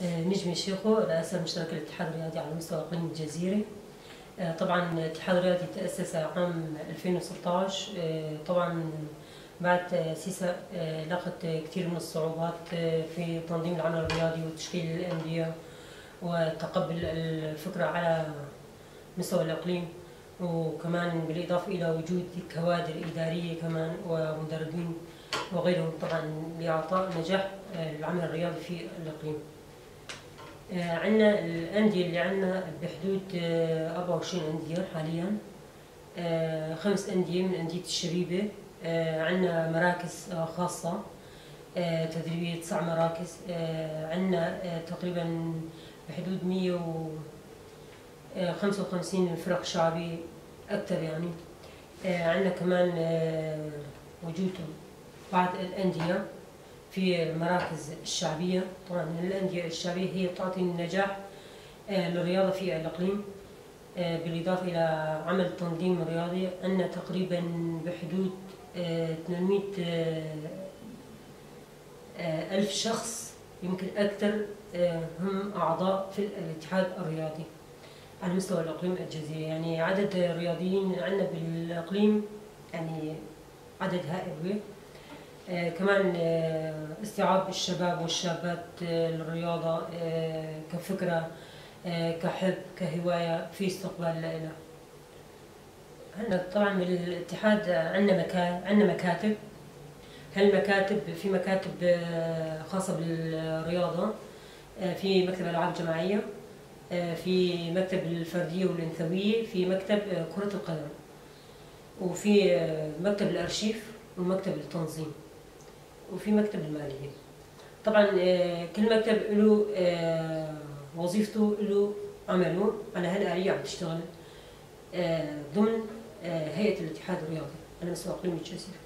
نجمي الشيخو رئاسة المشترك الاتحاد الرياضي على مستوى إقليم الجزيرة. طبعا الاتحاد الرياضي تأسس عام 2016. طبعا بعد تأسيسه لاقت كثير من الصعوبات في تنظيم العمل الرياضي وتشكيل الأندية وتقبل الفكرة على مستوى الإقليم، وكمان بالإضافة إلى وجود كوادر إدارية كمان ومدربين وغيرهم طبعا لإعطاء نجاح العمل الرياضي في الإقليم. عندنا الأندية اللي عندنا بحدود 24 أندية حاليا. 5 أندية من أندية الشبيبة. عندنا مراكز خاصة تدريبية 9 مراكز. عندنا تقريبا بحدود 155 فرق شعبية أكثر يعني. عندنا كمان وجود بعض الأندية في المراكز الشعبية. طبعا الأندية الشعبية هي تعطي النجاح للرياضة في الإقليم، بالإضافة إلى عمل التنظيم الرياضي. عندنا تقريبا بحدود 800 ألف شخص يمكن أكثر هم أعضاء في الاتحاد الرياضي على مستوى الإقليم الجزيري. يعني عدد الرياضيين عندنا بالإقليم يعني عدد هائل. كمان استيعاب الشباب والشابات للرياضة كفكرة كحب كهواية في استقبال لها. هلا طبعا بالاتحاد عندنا مكاتب. هالمكاتب في مكاتب خاصة بالرياضة، في مكتب ألعاب جماعية، في مكتب الفردية والأنثوية، في مكتب كرة القدم، وفي مكتب الأرشيف ومكتب التنظيم، وفي مكتب المالية. طبعا كل مكتب له وظيفته، له عمله على هالآلية عم تشتغل ضمن هيئة الاتحاد الرياضي على مستوى إقليم الجزيرة.